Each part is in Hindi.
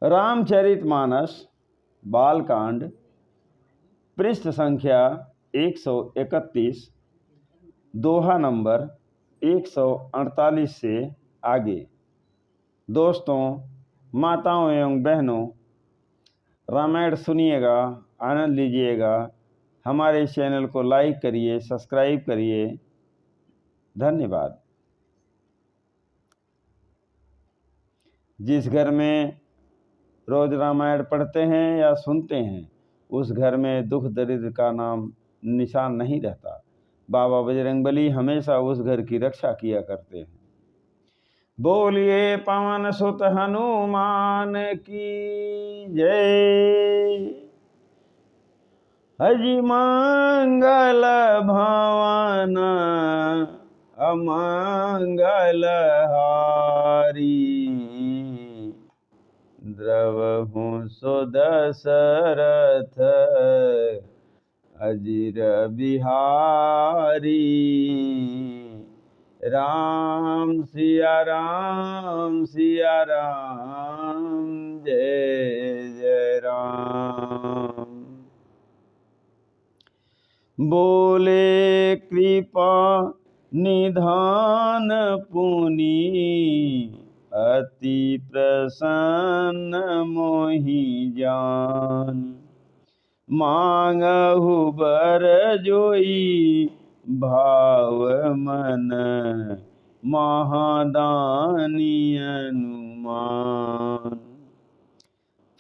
रामचरितमानस बालकांड पृष्ठ संख्या 131, दोहा नंबर 148 से आगे। दोस्तों, माताओं एवं बहनों, रामायण सुनिएगा, आनंद लीजिएगा। हमारे चैनल को लाइक करिए, सब्सक्राइब करिए। धन्यवाद। जिस घर में रोज रामायण पढ़ते हैं या सुनते हैं, उस घर में दुख दरिद्र का नाम निशान नहीं रहता। बाबा बजरंगबली हमेशा उस घर की रक्षा किया करते हैं। बोलिए पवन सुत हनुमान की जय। हरि मंगल भवन अमंगल हारी, द्रवहु सुदशरथ अजिर बिहारी। राम सिया राम सिया राम, जय जय राम। बोले कृपा निधान पुनि, अति प्रसन्न मोहि जान। मांगहु बर जोई भाव मन, महादानी अनुमान।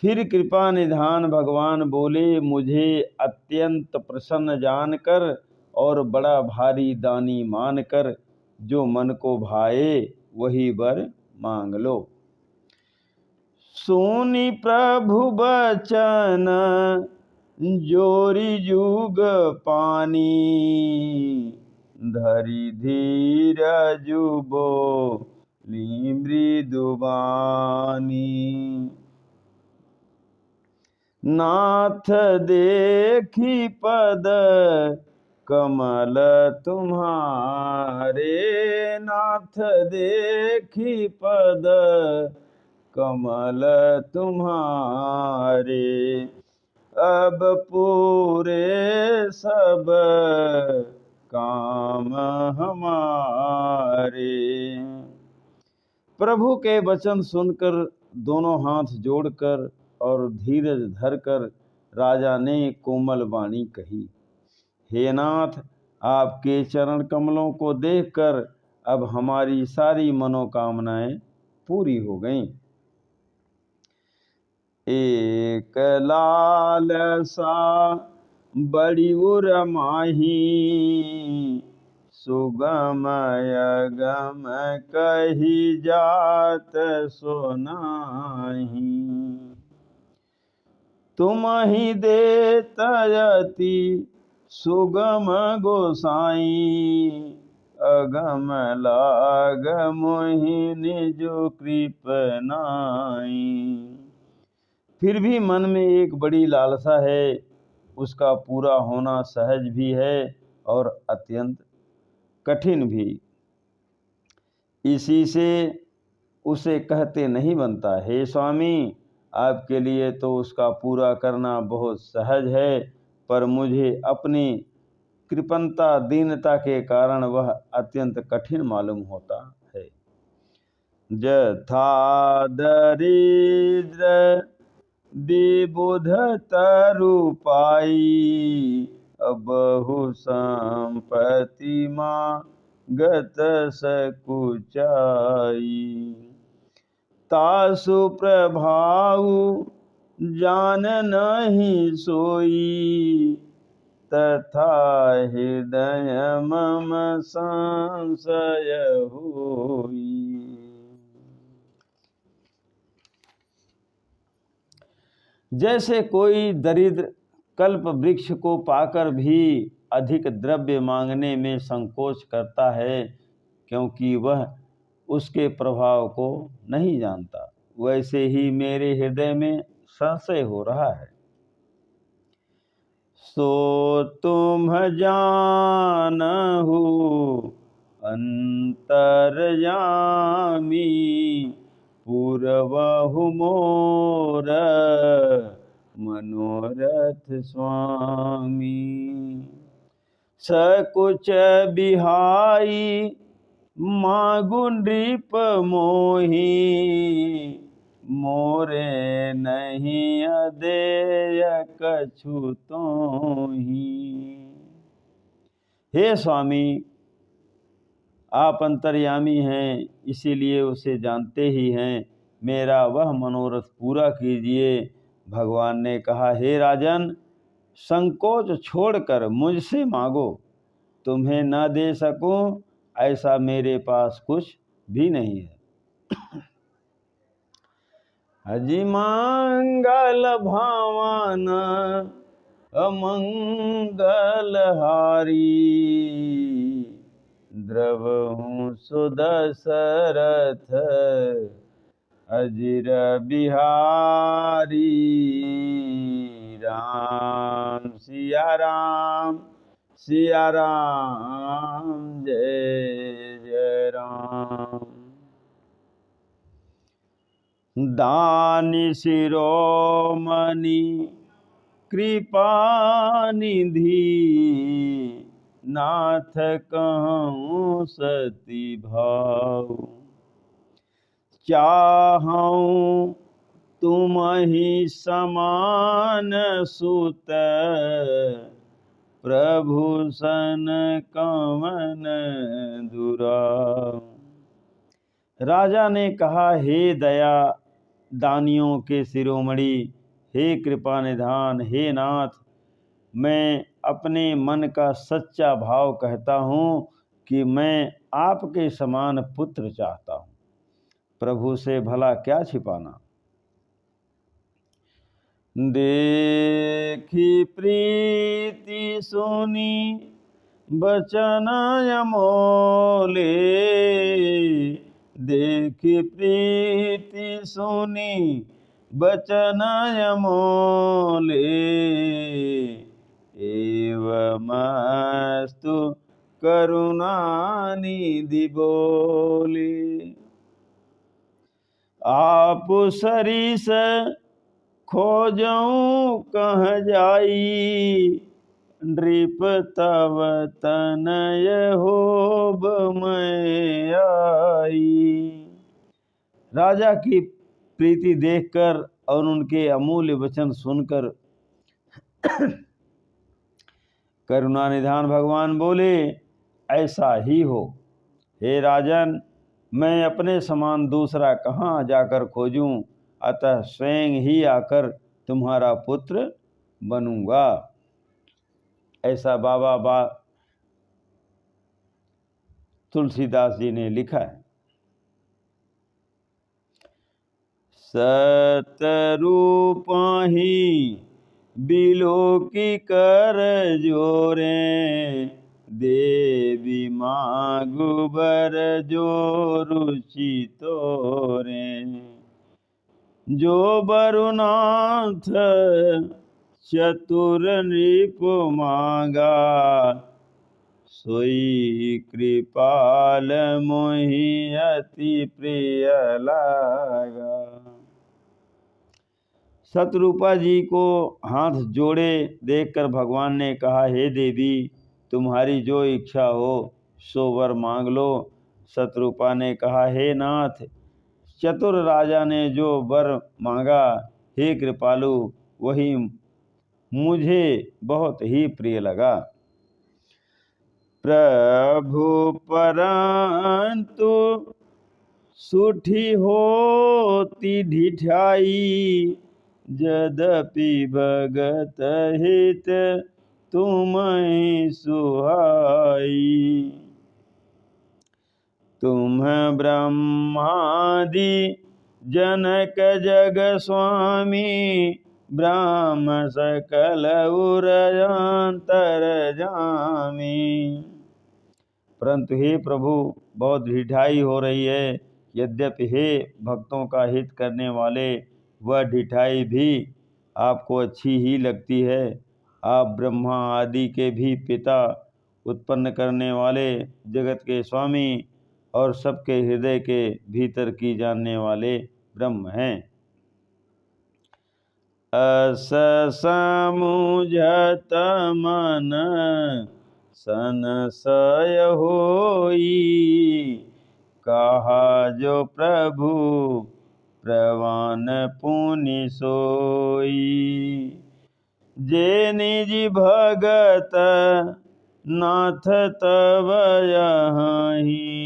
फिर कृपा निधान भगवान बोले, मुझे अत्यंत प्रसन्न जानकर और बड़ा भारी दानी मानकर जो मन को भाए वही वर मांग लो। सुनि प्रभु बचन जोरी जुग पानी, धरि धीरज बोली मृदुबानी। नाथ देखी पद कमल तुम्हारे, नाथ देखी पद कमल तुम्हारे। अब पूरे सब काम हमारे। प्रभु के वचन सुनकर दोनों हाथ जोड़कर और धीरज धरकर राजा ने कोमल वाणी कही, हे नाथ, आपके चरण कमलों को देखकर अब हमारी सारी मनोकामनाएं पूरी हो गईं। एक लालसा बड़ी उर माही, सुगमय गम कही जात सोनाही। तुम ही देत यति सुगम गोसाई, अगम लाग मोहि निज कृपनाई। फिर भी मन में एक बड़ी लालसा है, उसका पूरा होना सहज भी है और अत्यंत कठिन भी। इसी से उसे कहते नहीं बनता। हे स्वामी, आपके लिए तो उसका पूरा करना बहुत सहज है, पर मुझे अपनी कृपणता दीनता के कारण वह अत्यंत कठिन मालूम होता है। जथा दरिद्र विबुध तरु पाई, बहु संपत्ति गत सकुचाई। तासु प्रभाव जान नहीं सोई, तथा हृदय मम संशय होई। जैसे कोई दरिद्र कल्प वृक्ष को पाकर भी अधिक द्रव्य मांगने में संकोच करता है, क्योंकि वह उसके प्रभाव को नहीं जानता, वैसे ही मेरे हृदय में संशय हो रहा है। सो तुम जानहु अंतर्यामी, पूरवहु मोर मनोरथ स्वामी। सकुच बिहाई मागु नृप मोही, मोरे नहीं अदेय कछु तोहि। हे स्वामी, आप अंतर्यामी हैं, इसीलिए उसे जानते ही हैं, मेरा वह मनोरथ पूरा कीजिए। भगवान ने कहा, हे राजन, संकोच छोड़कर मुझसे मांगो, तुम्हें न दे सकूं ऐसा मेरे पास कुछ भी नहीं है। अजी मंगल भावन अमंगल हारी, द्रवहूँ सुदशरथ अजिर बिहारी। राम सिया राम, सिया राम, जय जय राम। दानी शिरोमणि कृपा निधि, नाथ कहूँ सती भाव। चाहूँ तुम ही समान सुत, प्रभु सन कवन दुराव। राजा ने कहा, हे दया दानियों के शिरोमणि, हे कृपा निधान, हे नाथ, मैं अपने मन का सच्चा भाव कहता हूँ कि मैं आपके समान पुत्र चाहता हूँ। प्रभु से भला क्या छिपाना। देखी प्रीति सुनी बचन अमोले, देखी प्रीति सुनी बचन अमोले। एवमस्तु करुणा निधि बोले, आप सरिस खोजऊँ कह जाई, नृप तव तनय होब मैं आई। राजा की प्रीति देखकर और उनके अमूल्य वचन सुनकर करुणा निधान भगवान बोले, ऐसा ही हो। हे राजन, मैं अपने समान दूसरा कहाँ जाकर खोजूं, अतः स्वयं ही आकर तुम्हारा पुत्र बनूंगा। ऐसा बाबा तुलसीदास जी ने लिखा है। सतरूप ही बिलोकी कर जोरे, देवी मागु बर जो रुचि तोरे। जो बरुनाथ चतुर नृप मांगा, सोई कृपाल मोहि अति प्रिय लागा। सतरूपा जी को हाथ जोड़े देखकर भगवान ने कहा, हे देवी, तुम्हारी जो इच्छा हो सो वर मांग लो। सतरूपा ने कहा, हे नाथ, चतुर राजा ने जो वर मांगा, हे कृपालु, वही मुझे बहुत ही प्रिय लगा। प्रभु परंतु सुठी होती ढिठाई, यद्यपि भगत हित तुम्हें सुहाई। तुम ब्रह्मादि जनक जग स्वामी, ब्रह्म सकल उरयांतर जामी। परंतु हे प्रभु, बहुत ढिठाई हो रही है। यद्यपि हे भक्तों का हित करने वाले, वह ढिठाई भी आपको अच्छी ही लगती है। आप ब्रह्मा आदि के भी पिता, उत्पन्न करने वाले, जगत के स्वामी और सबके हृदय के भीतर की जानने वाले ब्रह्म हैं। अस समुझत मन संशय होई, कहा जो प्रभु प्रवान पुनि सोई। जे निज भगत नाथ तब यहीं,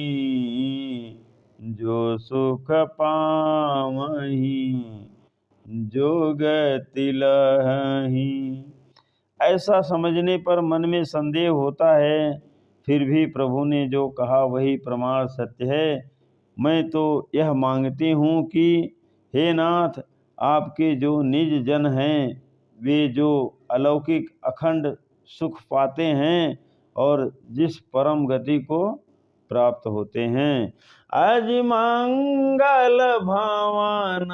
जो सुख पावहीं जोगति लहहीं। ऐसा समझने पर मन में संदेह होता है, फिर भी प्रभु ने जो कहा वही प्रमाण सत्य है। मैं तो यह मांगती हूँ कि हे नाथ, आपके जो निज जन हैं वे जो अलौकिक अखंड सुख पाते हैं और जिस परम गति को प्राप्त होते हैं, आज मंगल भावन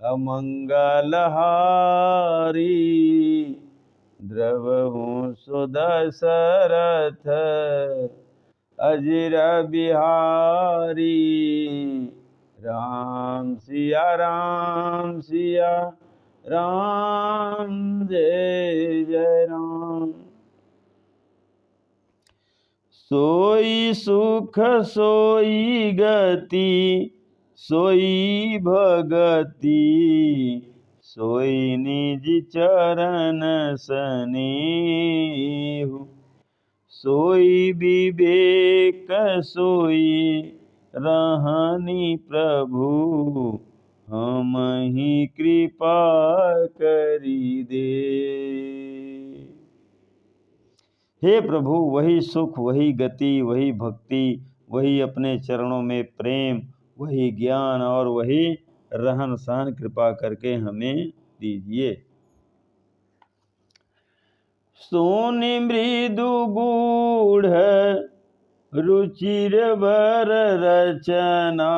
अमंगल हारी, द्रवहु सुदशरथ अजिर बिहारी। राम सिया राम सिया राम, जय जय राम। सोई सुख सोई गति सोई भगति, सोई निज चरण सनेहु। सोई विवेक सोई रहनी प्रभु, हमहि कृपा करी दे। हे प्रभु, वही सुख, वही गति, वही भक्ति, वही अपने चरणों में प्रेम, वही ज्ञान और वही रहन सहन कृपा करके हमें दीजिए। सोनि मृदु गूढ़ रुचिर वर रचना,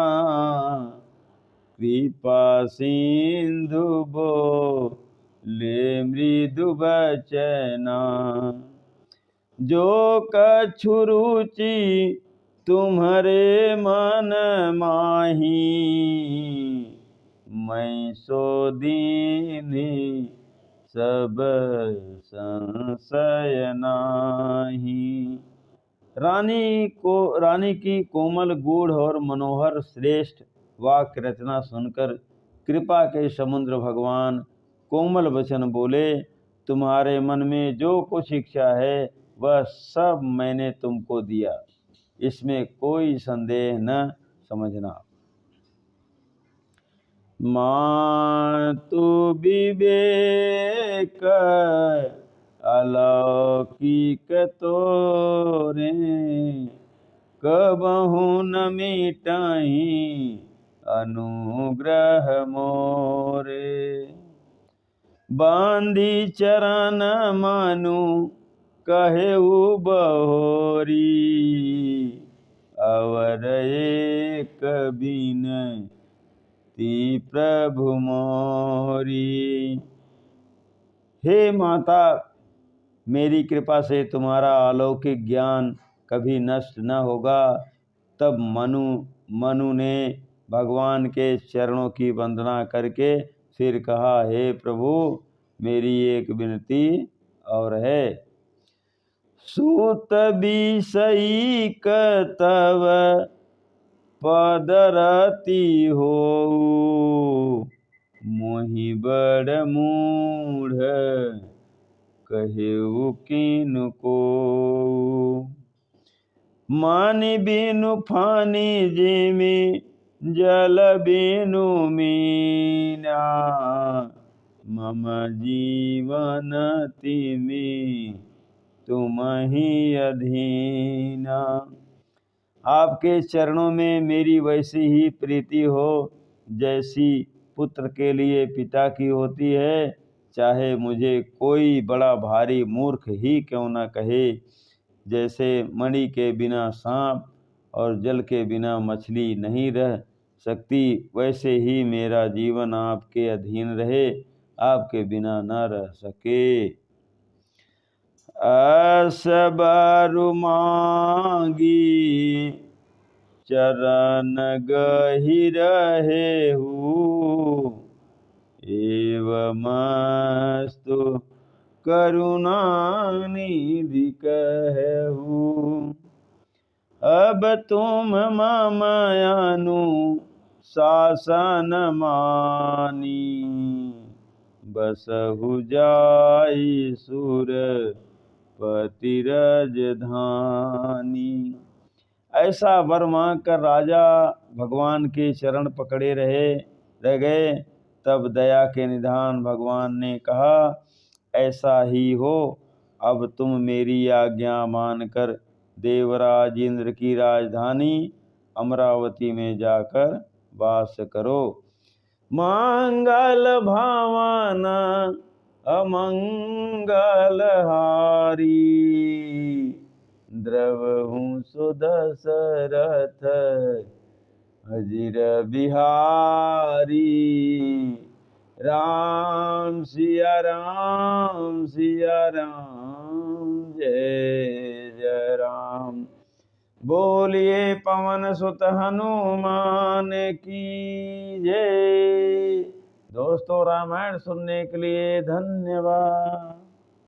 कृपा सिंधु बोले मृदु बचना। जो कछु रुचि तुम्हारे मन माही, मैं सो दीन्ही सब संशय नाही। रानी की कोमल गूढ़ और मनोहर श्रेष्ठ वाक्य रचना सुनकर कृपा के समुद्र भगवान कोमल वचन बोले, तुम्हारे मन में जो कुछ इच्छा है वह सब मैंने तुमको दिया, इसमें कोई संदेह न समझना। मातु विवेक अलौकिक तोरे, कबहु न मिटाई अनुग्रह मोरे। बांधी चरण मनु कहेउ बहोरी, अवर एक बिनय प्रभु मोरी। हे माता, मेरी कृपा से तुम्हारा अलौकिक ज्ञान कभी नष्ट न होगा। तब मनु ने भगवान के चरणों की वंदना करके फिर कहा, हे प्रभु, मेरी एक विनती और है। सूत बिसई तव पदरति हो, मोहि बड़ मूढ़ कहेउ किनको। मानि बिनु फानि जिमि जल बिनु मीना, मम जीवन तिमि तुमहि अधीना। आपके चरणों में मेरी वैसी ही प्रीति हो जैसी पुत्र के लिए पिता की होती है, चाहे मुझे कोई बड़ा भारी मूर्ख ही क्यों न कहे। जैसे मणि के बिना सांप और जल के बिना मछली नहीं रह सकती, वैसे ही मेरा जीवन आपके अधीन रहे, आपके बिना न रह सके। अस बारु मांगी चरण गहिरहे हूँ, एवमस्तु करुणानिधि कहू। अब तुम मम अनुशासन मानी, बसहु जाई सुरपति राजधानी। ऐसा वर मांगकर राजा भगवान के चरण पकड़े रह गए। तब दया के निधान भगवान ने कहा, ऐसा ही हो, अब तुम मेरी आज्ञा मानकर देवराज इंद्र की राजधानी अमरावती में जाकर वास करो। मंगल भावन अमंगल हारी, द्रवहु सुदशरथ अजिर बिहारी। राम सिया राम सिया राम, जय जय राम। बोलिए पवन सुत हनुमान की जय। दोस्तों, रामायण सुनने के लिए धन्यवाद।